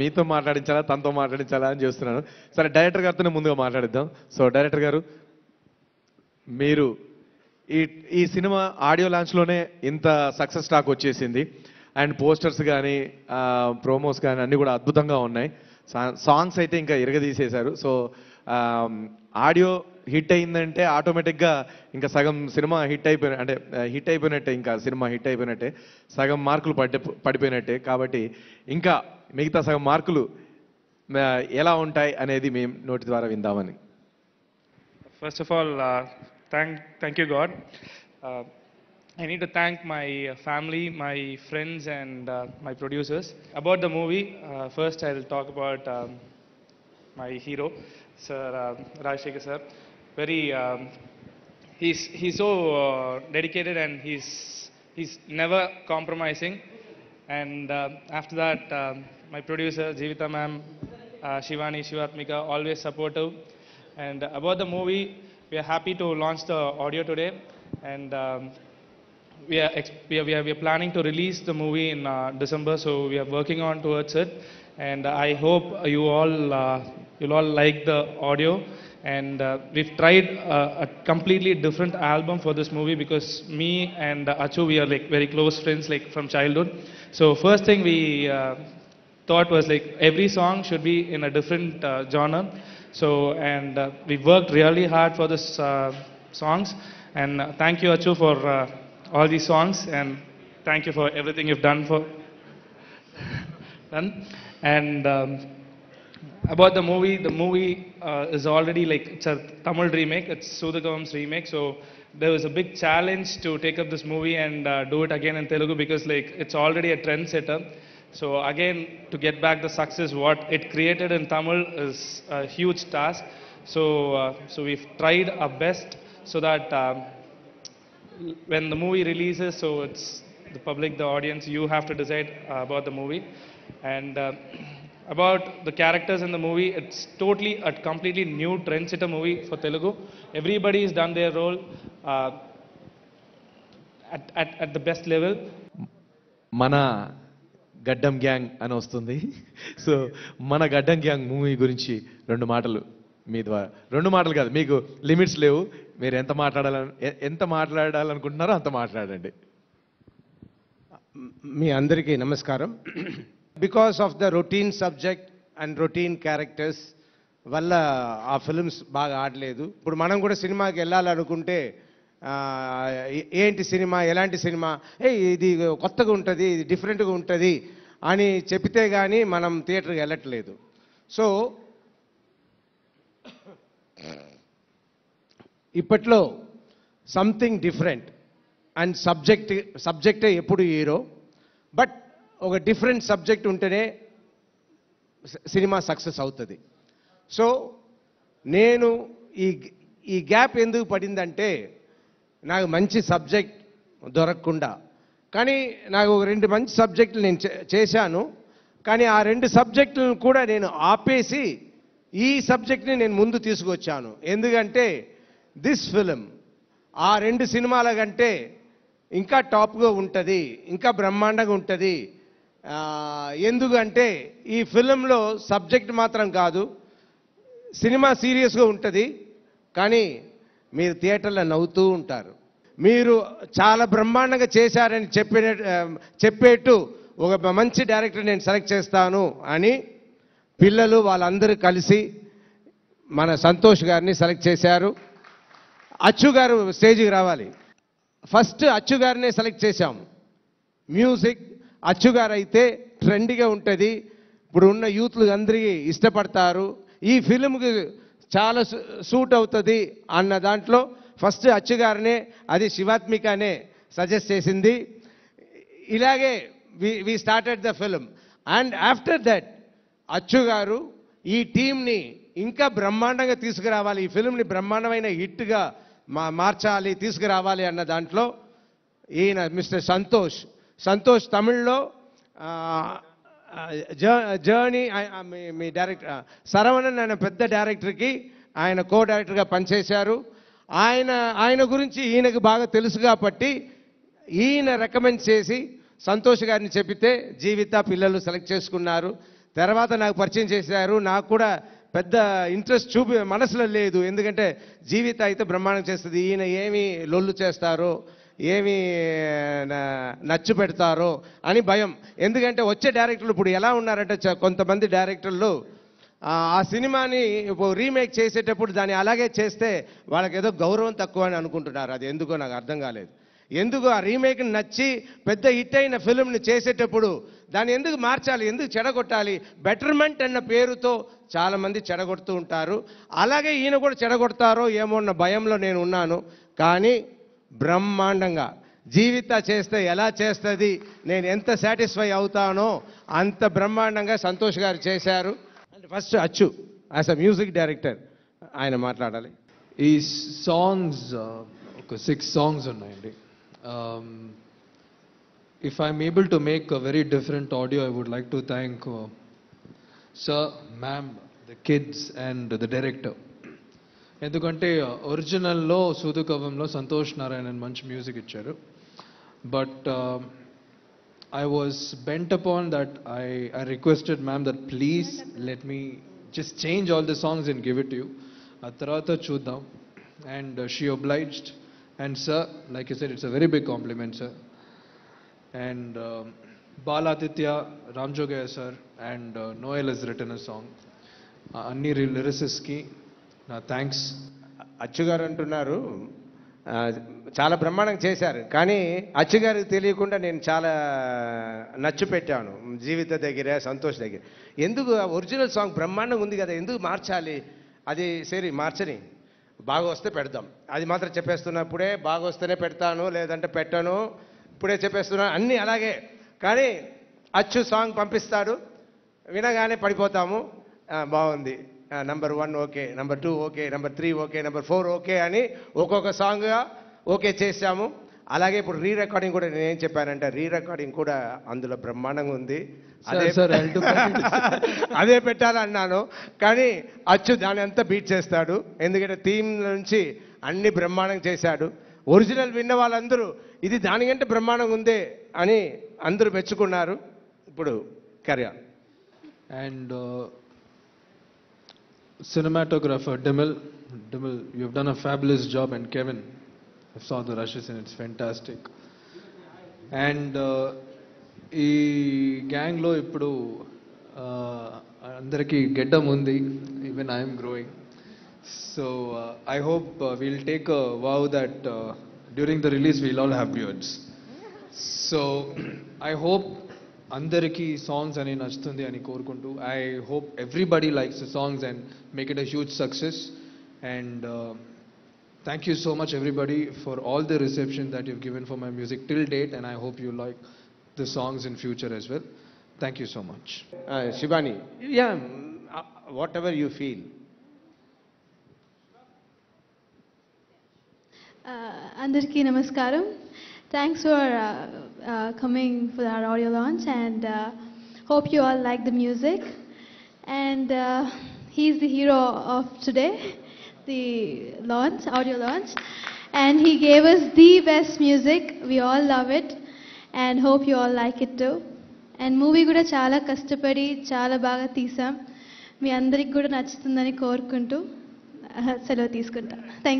మీతో మాట్లాడించాలా తనతో మాట్లాడించాలా అని చూస్తున్నాను. సరే, డైరెక్టర్ గారితోనే ముందుగా మాట్లాడిద్దాం. సో డైరెక్టర్ గారు, మీరు ఈ ఈ సినిమా ఆడియో లాంచ్లోనే ఇంత సక్సెస్ టాక్ వచ్చేసింది. అండ్ పోస్టర్స్ కానీ ప్రోమోస్ కానీ అన్నీ కూడా అద్భుతంగా ఉన్నాయి. సాంగ్స్ అయితే ఇంకా ఇరగదీసేశారు. సో ఆడియో హిట్ అయిందంటే ఆటోమేటిక్గా ఇంకా సగం సినిమా హిట్ అయిపోయినట్టే, ఇంకా సినిమా హిట్ అయిపోయినట్టే, సగం మార్కులు పడిపోయినట్టే. కాబట్టి ఇంకా మిగతా సగం మార్కులు ఎలా ఉంటాయి అనేది మేము నోటి ద్వారా విందామని. First of all, thank you, God. I need to thank my family, my friends, and my producers. About the movie, first I'll talk about my hero, Sir Rajshekhar sir. Very, he's so dedicated, and he's never compromising. And after that, my producer Jeevitha ma'am, Shivani, Shivatmika, always supportive. And about the movie, we are happy to launch the audio today, and we are planning to release the movie in December, so we are working on towards it. And I hope you'll all like the audio. And we've tried a completely different album for this movie, because me and Achu, we are like very close friends, like from childhood. So first thing we thought was like every song should be in a different genre. So, and we worked really hard for this songs. And thank you, Achu, for all these songs, and thank you for everything you've done. And about the movie is already like, it's a Tamil remake. It's Sudhakavan's remake. So there was a big challenge to take up this movie and do it again in Telugu, because like it's already a trendsetter. So again, to get back the success what it created in Tamil is a huge task. So we've tried our best so that when the movie releases, so it's the public, the audience, you have to decide about the movie. And about the characters in the movie, it's totally a completely new trendsetter movie for Telugu. Everybody has done their role at the best level. Mana గడ్డం gang అని వస్తుంది. So మన గడ్డం gang movie గురించి రెండు మాటలు మీ ద్వారా. రెండు మాటలు కాదు, మీకు లిమిట్స్ లేవు, మీరు ఎంత మాట్లాడాలనుకుంటున్నారో అంత మాట్లాడండి. మీ అందరికీ నమస్కారం. Because of the routine subject and routine characters వల్ల ఆ ఫిల్మ్స్ బాగా ఆడలేదు. ఇప్పుడు మనం కూడా సినిమాకి వెళ్ళాలనుకుంటే ఏంటి సినిమా, ఎలాంటి సినిమా, ఇది కొత్తగా ఉంటుంది, ఇది డిఫరెంట్గా ఉంటుంది అని చెప్తే కానీ మనం థియేటర్కి వెళ్ళట్లేదు. సో ఇప్పట్లో సంథింగ్ డిఫరెంట్ అండ్ సబ్జెక్టే ఎప్పుడు హీరో, బట్ ఒక డిఫరెంట్ సబ్జెక్ట్ ఉంటేనే సినిమా సక్సెస్ అవుతుంది. సో నేను ఈ గ్యాప్ ఎందుకు పడిందంటే, నాకు మంచి సబ్జెక్ట్ దొరకకుండా, కానీ నాకు ఒక 2 మంచి సబ్జెక్టులు నేను చేశాను. కానీ ఆ 2 సబ్జెక్టులను కూడా నేను ఆపేసి ఈ సబ్జెక్ట్ని నేను ముందు తీసుకొచ్చాను. ఎందుకంటే దిస్ ఫిలిం ఆ 2 సినిమాల కంటే ఇంకా టాప్గా ఉంటుంది, ఇంకా బ్రహ్మాండంగా ఉంటుంది. ఎందుకంటే ఈ ఫిలింలో సబ్జెక్ట్ మాత్రం కాదు, సినిమా సీరియస్గా ఉంటుంది, కానీ మీరు థియేటర్లో నవ్వుతూ ఉంటారు. మీరు చాలా బ్రహ్మాండంగా చేశారని చెప్పేట్టు ఒక మంచి డైరెక్టర్ నేను సెలెక్ట్ చేస్తాను అని పిల్లలు వాళ్ళందరూ కలిసి మన సంతోష్ గారిని సెలెక్ట్ చేశారు. అచ్చు గారు స్టేజ్కి రావాలి. ఫస్ట్ అచ్చు గారినే సెలెక్ట్ చేశాము. మ్యూజిక్ అచ్చు గారు అయితే ట్రెండ్గా ఉంటుంది, ఇప్పుడు ఉన్న యూత్లు అందరికీ ఇష్టపడతారు, ఈ ఫిలింకి చాలా సూట్ అవుతుంది అన్న దాంట్లో ఫస్ట్ అచ్చు గారినే, అది శివాత్మికనే సజెస్ట్ చేసింది. ఇలాగే we started the film. And after that Achchu గారు ఈ టీంని ఇంకా బ్రహ్మాండంగా తీసుకురావాలి, ఈ ఫిలింని బ్రహ్మాండమైన హిట్గా మార్చాలి, తీసుకురావాలి అన్న దాంట్లో ఈయన మిస్టర్ సంతోష్ తమిళ్లో జర్నీ, మీ డైరెక్టర్ శరవణన్ అనే పెద్ద డైరెక్టర్కి ఆయన కో డైరెక్టర్గా పనిచేశారు. ఆయన గురించి ఈయనకు బాగా తెలుసు కాబట్టి ఈయన రికమెండ్ చేసి సంతోష్ గారిని చెప్పితే జీవిత పిల్లలు సెలెక్ట్ చేసుకున్నారు. తర్వాత నాకు పరిచయం చేశారు. నాకు కూడా పెద్ద ఇంట్రెస్ట్ మనసులో లేదు, ఎందుకంటే జీవిత అయితే బ్రహ్మాండం చేస్తుంది, ఈయన ఏమి లొల్లు చేస్తారో ఏమి నచ్చు పెడతారో అని భయం. ఎందుకంటే వచ్చే డైరెక్టర్లు ఇప్పుడు ఎలా ఉన్నారంటే కొంతమంది డైరెక్టర్లు ఆ సినిమాని రీమేక్ చేసేటప్పుడు దాన్ని అలాగే చేస్తే వాళ్ళకి ఏదో గౌరవం తక్కువ అని అనుకుంటున్నారు. అది ఎందుకో నాకు అర్థం కాలేదు. ఎందుకు ఆ రీమేక్ని నచ్చి పెద్ద హిట్ అయిన ఫిల్మ్ని చేసేటప్పుడు దాన్ని ఎందుకు మార్చాలి, ఎందుకు చెడగొట్టాలి? బెటర్మెంట్ అన్న పేరుతో చాలామంది చెడగొడుతూ ఉంటారు. అలాగే ఈయన కూడా చెడగొడతారో ఏమో అన్న భయంలో నేను ఉన్నాను. కానీ బ్రహ్మాండంగా జీవిత చేస్తే ఎలా చేస్తుంది, నేను ఎంత సాటిస్ఫై అవుతానో అంత బ్రహ్మాండంగా సంతోష్ గారు చేశారు. అంటే ఫస్ట్ అచ్చు యాజ్ అ మ్యూజిక్ డైరెక్టర్ ఆయన మాట్లాడాలి. ఈ సాంగ్స్ ఒక 6 సాంగ్స్ ఉన్నాయండి. If I'm able to make a very different audio, I would like to thank sir, ma'am, the kids and the director. ఎందుకంటే ఒరిజినల్లో సూదుకవంలో సంతోష్ నారాయణన్ మంచి మ్యూజిక్ ఇచ్చారు. But I was bent upon that. I requested ma'am that please let me just change all the songs and give it to you. ఆ తర్వాత చూద్దాం. And she obliged. And sir, like you said, it's a very big compliment, sir. And Baladitya, Ramjogaya sir, and Noel has written a song. Anni lyricists ki na thanks. అచ్చు గారు అంటున్నారు చాలా బ్రహ్మాండంగా చేశారు, కానీ అచ్చు గారికి తెలియకుండా నేను చాలా నచ్చు పెట్టాను జీవిత దగ్గర, సంతోష్ దగ్గర. ఎందుకు ఒరిజినల్ సాంగ్ బ్రహ్మాండంగా ఉంది కదా, ఎందుకు మార్చాలి? అది సరే మార్చని, బాగా వస్తే పెడదాం, అది మాత్రం చెప్పేస్తున్నప్పుడే బాగా వస్తేనే పెడతాను, లేదంటే పెట్టను, ఇప్పుడే చెప్పేస్తున్నాను, అన్నీ అలాగే. కానీ అచ్చు సాంగ్ పంపిస్తాడు, వినగానే పడిపోతాము, బాగుంది, number 1 okay, number 2 okay, number 3 okay, number 4 okay అని ఒక్కొక్క సాంగ్గా ఓకే చేశాము. అలాగే ఇప్పుడు రీ రికార్డింగ్ కూడా నేనేం చెప్పానంటే రీ రికార్డింగ్ కూడా అందులో బ్రహ్మాండంగా ఉంది, అదే పెట్టాలన్నాను. కానీ అచ్చు దాని అంతా బీట్ చేస్తాడు, ఎందుకంటే థీమ్ నుంచి అన్ని బ్రహ్మాండంగా చేశాడు. ఒరిజినల్ విన్న వాళ్ళందరూ ఇది దానికంటే బ్రహ్మాండంగా ఉంది అని అందరూ మెచ్చుకున్నారు. ఇప్పుడు కర్యా and cinematographer Dimil, you've done a fabulous job, and Kevin, I saw the rushes and it's fantastic. And ఈ గ్యాంగ్లో ఇప్పుడు అందరికీ గెడ్డం ఉంది, even I'm growing. So I hope we'll take a wow that during the release we'll all have beards. So I hope అందరికీ songs అని నచ్చుతుంది అని కోరుకుంటూ, I hope everybody likes the songs and make it a huge success. And thank you so much everybody for all the reception that you've given for my music till date, and I hope you like the songs in future as well. Thank you so much. Shivani, yeah, whatever you feel. Andarki namaskaram. Thanks for coming for our audio launch, and hope you all like the music. And he's the hero of today, the launch, audio launch, and he gave us the best music. We all love it and hope you all like it too. And movie kuda chaala kastapadi chaala baga teesam. మీ అందరికి కూడా నచ్చుతుందని కోరుకుంటూ సెలవు తీసుకుంటాను. Thank